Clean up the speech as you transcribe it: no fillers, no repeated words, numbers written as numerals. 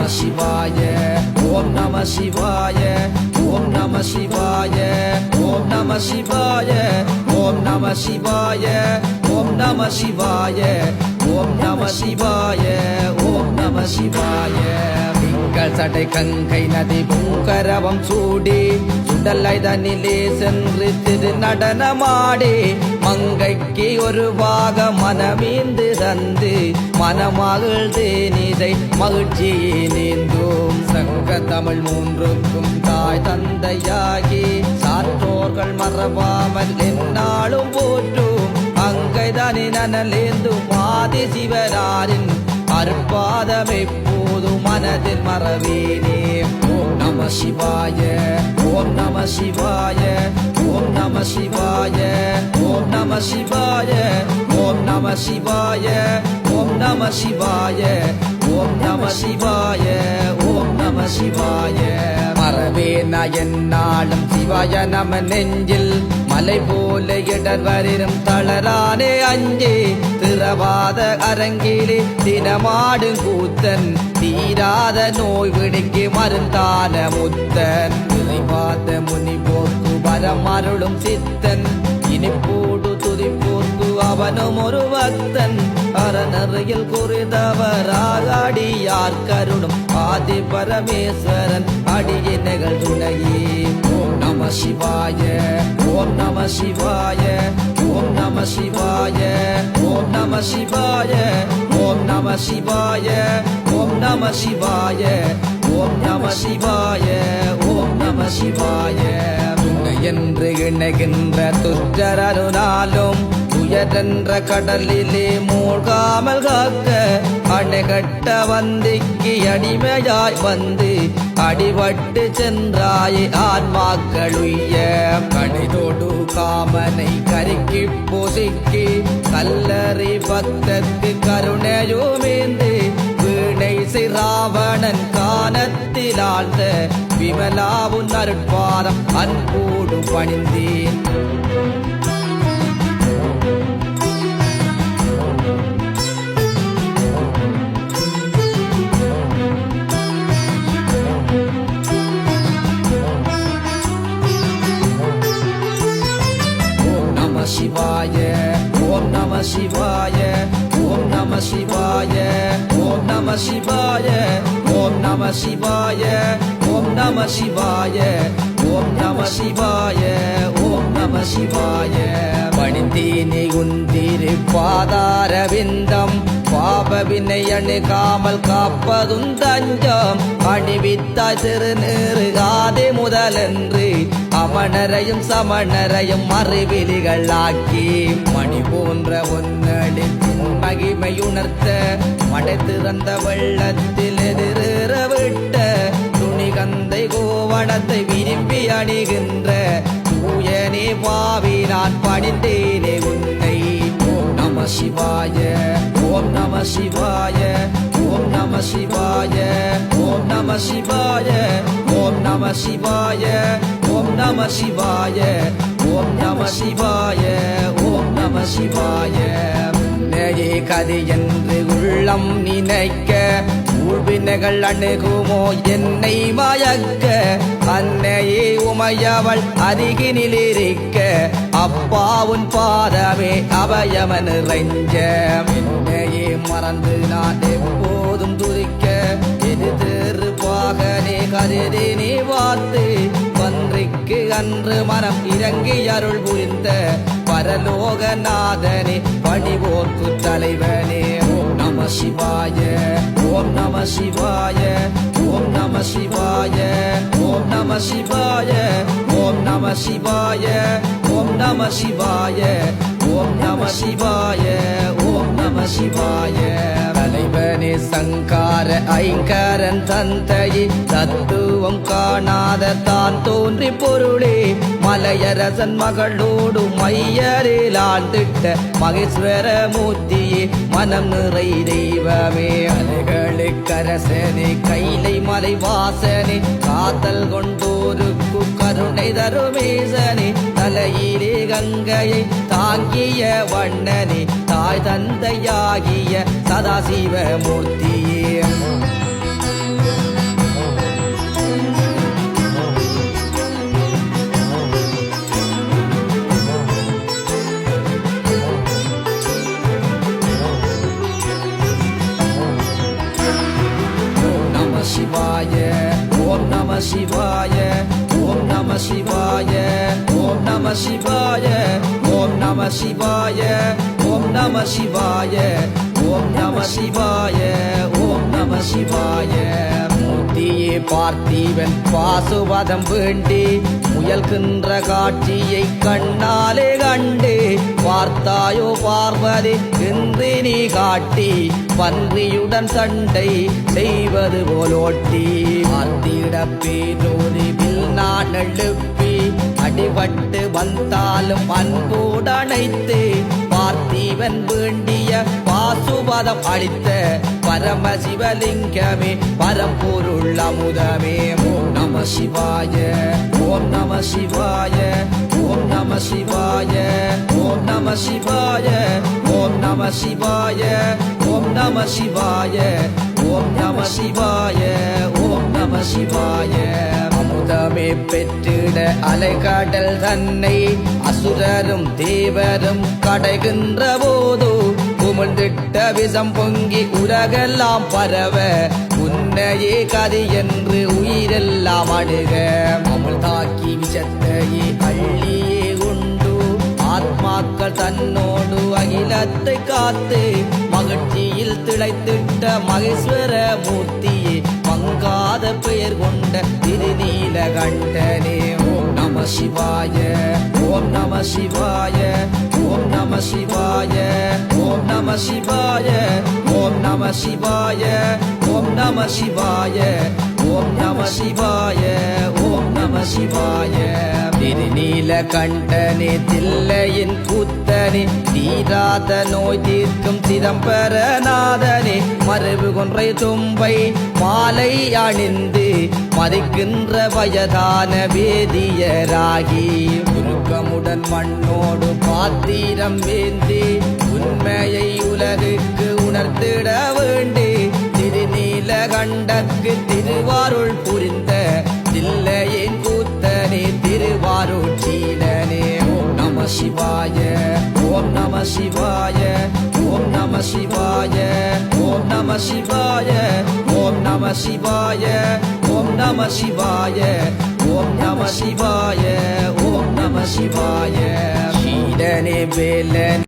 சிவாய ஓம் நம சிவாய ஓம் நம சிவாய ஓம் நம சிவாய ஓம் நம சிவாய ஓம் நம சிவாய ஓம் நம சிவாய ஓம் நம சிவாய திங்கள் சடை கங்கை நதி பூங்கரவம் சூடி சுடலை தனிலே சென்று திரு நடனமாடி மங்கைக்கு ஒரு பாக மனமீந்து தந்து மனமகிழ்ந்து நீதை மகிழ்ச்சியே நீந்தோம் சங்க தமிழ் மூன்றுக்கும் தாய் தந்தையாகி சாற்றோர்கள் மறவாமல் என்னாலும் போற்றும் அங்கைதானே நனலேந்தும் ஆதி சிவனாரின் அருட்பாதம் எப்போதும் மனதில் மறவேனே ஓம் நம சிவாய ஓம் நம சிவாய ஓம் நம சிவாய ஓம் நம சிவாய ஓம் நம சிவாய ஓம் நம சிவாய ஓம் நம சிவாய ஓம் நம சிவாய மறவேனா என்னாலும் சிவாய நம நெஞ்சில் மலை போல இடர் வரிரும் தளரானே அஞ்சே திரவாத அரங்கிலே தினமாடும் கூத்தன் தீராத நோய் விடுக்கு மருந்தான முத்தன் திரைவாத முனி போர்க்கு வரம் அருளும் சித்தன் இனிப்போடு துதிப்போர்க்கு அவனும் ஒரு பக்தன் அறநறையில் குறிதவராடி யார் கருடும் ஆதி பரமேஸ்வரன் அடியினைகள் துணையே ஓம் நம சிவாய ஓம் நம சிவாய ஓம் நம சிவாய ஓம் நம சிவாய ஓம் நம சிவாய ஓம் நம சிவாய ஓம் நம சிவாய ஓம் நம சிவாய என்று இணைகின்ற துஷ்டரருனாலும் துயரென்ற கடலிலே மூழ்காமல் காக்க அணைகட்ட வந்திக்கு அடிமையாய் வந்து அடிபட்டு சென்றாய் ஆன்மாக்களுய கணிதோடு காமனை கருக்கி பொசுக்கி கல்லறி பக்தத்து கருணையோமேந்து வீணை சிராவணன் காணத்தில் ஆழ்ந்த விமலாவுன் அருட்பாதம் அன்போடு பணிந்தேன் சிவாய ஓம் நம சிவாய ஓம் நம சிவாய ஓம் நம சிவாய ஓம் நம சிவாய ஓம் நம சிவாய ஓம் நம சிவாய ஓம் நம சிவாய பணிந்தீனி குந்திரு பாதாரவிந்தம் பாபவினை அணுகாமல் காப்பதும் தஞ்சம் அணிவித்தாய் திருநீறு ஆதி முதலென்று அமணரையும் சமணரையும் அறிவிலிகள் ஆக்கி மணி போன்ற ஒன்னளின் மகிமையுணர்த்த மடை திறந்த வெள்ளத்தில் எதிரேற விட்ட துணிகந்தை கோவணத்தை விரும்பி அணிகின்ற தூயனே பாவி நான் பணிந்தேனே உன்னை ஓம் நம சிவாய ஓம் நம சிவாய ஓம் நம சிவாய ஓம் நம சிவாய ஓம் நம சிவாய ஓம் நம சிவாய ஓம் நம சிவாய ஓம் நம சிவாய நெயே கதி என்று உள்ளம் நினைக்க ஊழ்வினைகள் அணுகுமோ என்னை மயக்க அன்னையே உமையவள் அருகினிலிருக்க அப்பாவுன் பாதமே அபயமன் நிறைஞ்ச என்னையே மறந்து நான் எப்போதும் துதிக்க எது தேறு பாகனே கருதி நீ பார்த்து பன்றிக்கு அன்று மனம் இறங்கி அருள் புரிந்த பரலோகநாதனே பணிவோர்க்கு தலைவனே ஓம் நம சிவாய ஓம் நம சிவாய ஓம் நம சிவாய ஓம் நம சிவாய ஓம் நம சிவாய ஓம் நம சிவாய ஓம் நம சிவாய ஓம் நம சிவாய தலைவனே சங்கார ஐங்கரன் தந்தையே தத்துவம் காணாத தான் தோன்றி பொருளே மலையரசன் மகளோடு மையரில் ஆழ்ந்திட்ட மகேஸ்வர மூர்த்தியே மனம் நிறை தெய்வமே அலைகளுக்கரசனே கைலை மலை வாசனே காத்தல் கொண்டோருக்கு கருணை தருமேசனே தலையிலே கங்கையை தாங்கிய வண்ணனே தாய் தந்தையாகிய சதாசிவ மூர்த்தியே ஓம் நம சிவாய ஓம் நம சிவாய ஓம் நம சிவாய ஓம் நம சிவாய ஓம் நம சிவாய ஓம் நம சிவாய ஓம் நம சிவாய மூர்த்தியே பார்த்தீவன் பாசுபதம் வேண்டி முயல்கின்ற காட்சியை கண்ணாலே கண்டு பார்த்தாயோ பார்வதி என்று நீ காட்டி பன்றியுடன் சண்டை செய்வது போலோட்டி ஆத்திட பேரோதி நான் எழுப்பி அடிபட்டு வந்தாலும் அன்போடு அணைத்து பார்த்தீவன் வேண்டிய பாசுபதம் அளித்த பரமசிவலிங்கமே பரம்பொருள் அமுதமே ஓம் நம சிவாய ஓம் நம சிவாய ஓம் நம சிவாய ஓம் நம சிவாய ஓம் நம சிவாய ஓம் நம சிவாய ஓம் நம சிவாய ஓம் நம சிவாய அமுதமே பெற்றிட அலைகடல் தன்னை அசுரரும் தேவரும் கடைகின்ற போது உமிழ்ந்திட்ட விஷம் பொங்கி உலகெல்லாம் பரவ உன்னையே கதி என்று உயிரெல்லாம் அணுக அமுல் தாக்கி விஷத்தையே அள்ளியே உண்டு ஆத்மாக்கள் தன்னோடு அகிலத்தை காத்து மகிழ்ச்சியில் திளைத்திட்ட மகேஸ்வர மூர்த்தியே மங்காத பெயர் கொண்ட திருநீலகண்டனே ஓம் நம சிவாய ஓம் நம சிவாய ஓம் நம சிவாய ஓம் நம சிவாய ஓம் நம சிவாய ஓம் நம சிவாய ஓம் நம சிவாய ஓம் நம சிவாய திருநீலகண்டனே தில்லையின் கூத்தனே தீராத நோய் தீர்க்கும் சிதம்பரநாதனே மரபு கொன்றை தும்பை மாலை அணிந்து மதிக்கின்ற வயதான வேதியராகி உருக்கமுடன் மண்ணோடு பாத்திரம் வேந்தி உண்மையை உலகுக்கு உணர்த்திட வேண்டி திருநீலகண்டற்கு திருவாருள் புரிந்த தில்லையின் கூத்தனே திருவாரூர் சீலனே ஓம் நம சிவாய ஓம் நம சிவாய ஓம் நம சிவாய ஓம் நம சிவாய ஓம் நம சிவாய ஓம் நம சிவாய ஓம் நம சிவாய ஓம் நம சிவாய சீலனே வேலன்